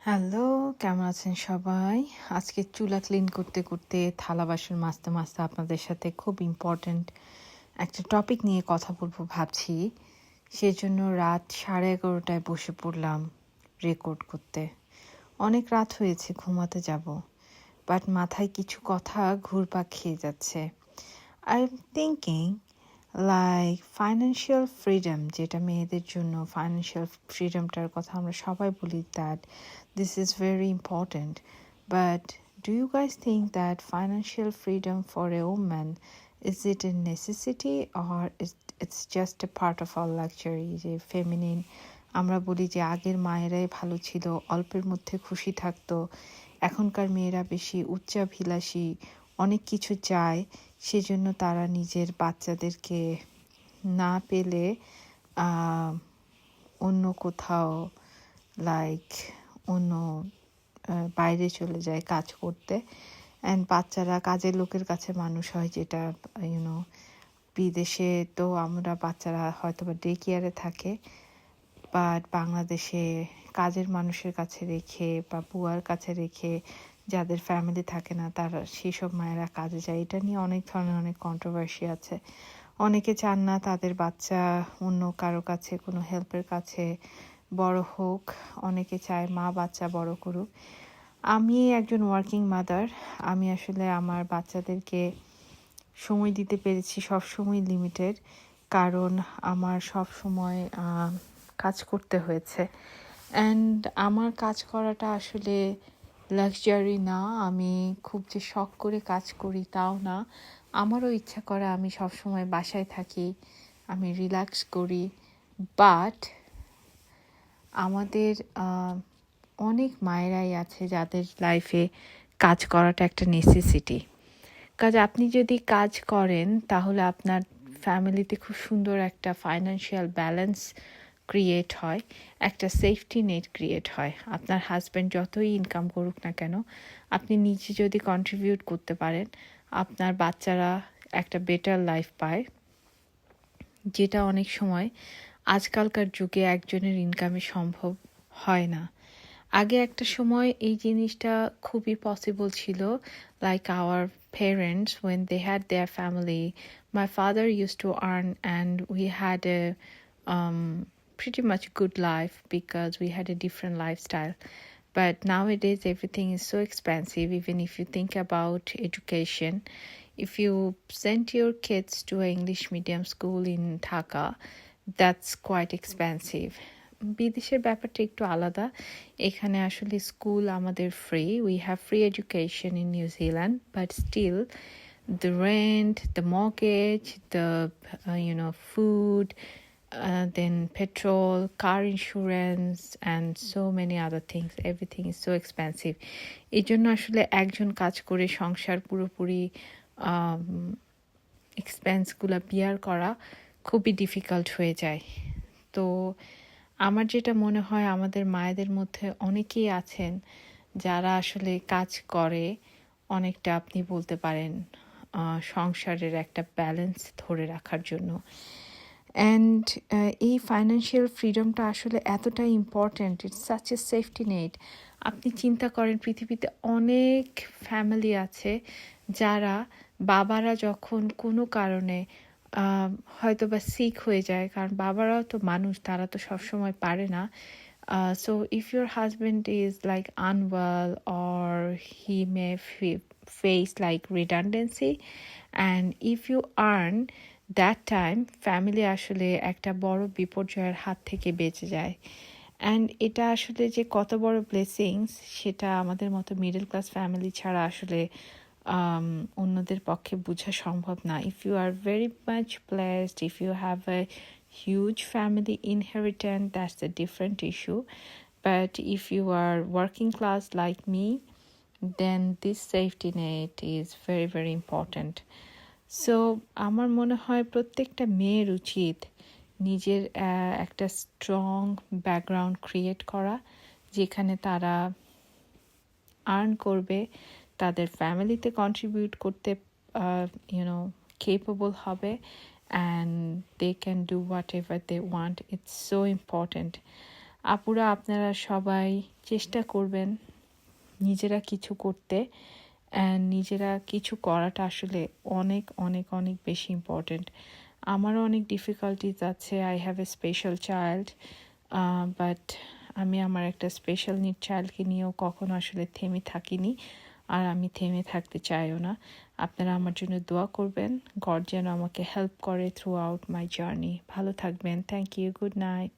Hello, কেমন আছেন সবাই? আজকে চুলা ক্লিন করতে, করতে থালা বাসন মাজতে, মাজতে আপনাদের সাথে খুব ইম্পর্ট্যান্ট একটা টপিক নিয়ে কথা বলবো ভাবছি। সেজন্য রাত 11:30টায় বসে পড়লাম রেকর্ড করতে। অনেক রাত হয়েছে, ঘুমাতে যাব। বাট মাথায় কিছু কথা ঘুরপাক খেয়ে যাচ্ছে। I am thinking like financial freedom, যেটা মেয়েদের জন্য ফাইন্যান্সিয়াল ফ্রিডমটার কথা আমরা সবাই বলি that this is very important. But do you guys think that financial freedom for a woman, is it a necessity or it's just a part of our luxury? যে feminine আমরা বলি যে আগের মায়েরাই ভালো ছিল, অল্পের মধ্যে খুশি থাকতো। এখনকার মেয়েরা বেশি উচ্চাভিলাষী, অনেক কিছু চায়, সেজন্য তারা নিজের বাচ্চাদেরকে না পেলে অন্য কোথাও লাইক অন্য বাইরে চলে যায় কাজ করতে। অ্যান্ড বাচ্চারা কাজের লোকের কাছে মানুষ হয়, যেটা ইউনো বিদেশে তো আমরা বাচ্চারা হয়তো বা ডে কেয়ারে থাকে, বাট বাংলাদেশে কাজের মানুষের কাছে রেখে বা বুয়ার কাছে রেখে যাদের ফ্যামিলি থাকে না, তারা সেসব মায়েরা কাজে যায়। এটা নিয়ে অনেক ধরনের অনেক কন্ট্রোভার্সি আছে। অনেকে চান না তাদের বাচ্চা অন্য কারো কাছে, কোনো হেল্পের কাছে বড় হোক। অনেকে চায় মা বাচ্চা বড় করুক। আমি একজন ওয়ার্কিং মাদার। আমি আসলে আমার বাচ্চাদেরকে সময় দিতে পেরেছি, সবসময় লিমিটেড, কারণ আমার সব সময় কাজ করতে হয়েছে। অ্যান্ড আমার কাজ করাটা আসলে লাক্সারি না, আমি খুব যে শখ করে কাজ করি তাও না। আমারও ইচ্ছা করে আমি সবসময় বাসায় থাকি, আমি রিল্যাক্স করি। বাট আমাদের অনেক মায়েরাই আছে যাদের লাইফে কাজ করাটা একটা নেসেসিটি। কাজ আপনি যদি কাজ করেন তাহলে আপনার ফ্যামিলিতে খুব সুন্দর একটা ফাইন্যান্সিয়াল ব্যালেন্স ক্রিয়েট হয়, একটা সেফটি নেট ক্রিয়েট হয়। আপনার হাজব্যান্ড যতই ইনকাম করুক না কেন, আপনি নিজে যদি কন্ট্রিবিউট করতে পারেন, আপনার বাচ্চারা একটা বেটার লাইফ পায়, যেটা অনেক সময় আজকালকার যুগে একজনের ইনকামে সম্ভব হয় না। আগে একটা সময় এই জিনিসটা খুবই পসিবল ছিল, like our parents when they had their family. My father used to earn and we had a pretty much good life because we had a different lifestyle. But nowadays everything is so expensive. Even if you think about education, if you send your kids to an English medium school in Dhaka, that's quite expensive. বিদেশের ব্যাপারটা একটু আলাদা। এখানে আসলে school আমাদের free, we have free education in New Zealand, but still the rent, the mortgage, the food, then petrol, car insurance, and so many other things. Everything is so expensive. এই জন্য আসলে একজন কাজ করে সংসার পুরোপুরি এক্সপেন্সগুলো বিয়ার করা খুবই ডিফিকাল্ট হয়ে যায়। তো আমার যেটা মনে হয়, আমাদের মায়েদের মধ্যে অনেকেই আছেন যারা আসলে কাজ করে অনেকটা, আপনি বলতে পারেন সংসারের একটা ব্যালেন্স ধরে রাখার জন্য। অ্যান্ড এই ফাইন্যান্সিয়াল ফ্রিডমটা আসলে এতটাই important, it's such a safety net. আপনি চিন্তা করেন পৃথিবীতে অনেক ফ্যামিলি আছে যারা বাবারা যখন কোনো কারণে হয়তো বা সিক হয়ে যায়, কারণ বাবারাও তো মানুষ, তারা তো সবসময় পারে না। So if your husband is like unwell or he may face like redundancy, and if you earn that time, family আসলে একটা বড় বিপর্যয়ের হাত থেকে বেঁচে যায়। অ্যান্ড এটা আসলে যে কত বড় ব্লেসিংস, সেটা আমাদের মতো মিডল ক্লাস ফ্যামিলি ছাড়া আসলে অন্যদের পক্ষে বোঝা সম্ভব না। If you are very much blessed, if you have a huge family inheritance, that's a different issue. But if you are working class like me, then this safety net is very, very important. So আমার মনে হয় প্রত্যেকটা মেয়ের উচিত নিজের একটা strong background create করা, যেখানে তারা আর্ন করবে, তাদের ফ্যামিলিতে কন্ট্রিবিউট করতে capable হবে, and they can do whatever they want. It's so important. আপুরা আপনারা সবাই চেষ্টা করবেন নিজেরা কিছু করতে, অ্যান্ড নিজেরা কিছু করাটা আসলে অনেক অনেক অনেক বেশি ইম্পর্ট্যান্ট। আমারও অনেক ডিফিকাল্টিজ আছে, I have a special child, but আমি আমার একটা স্পেশাল নিড চাইল্ডকে নিয়েও কখনো আসলে থেমে থাকিনি, আর আমি থেমে থাকতে চাইও না। আপনারা আমার জন্য দোয়া করবেন, গড যেন আমাকে হেল্প করে থ্রু আউট মাই জার্নি। ভালো থাকবেন, থ্যাংক ইউ, গুড নাইট।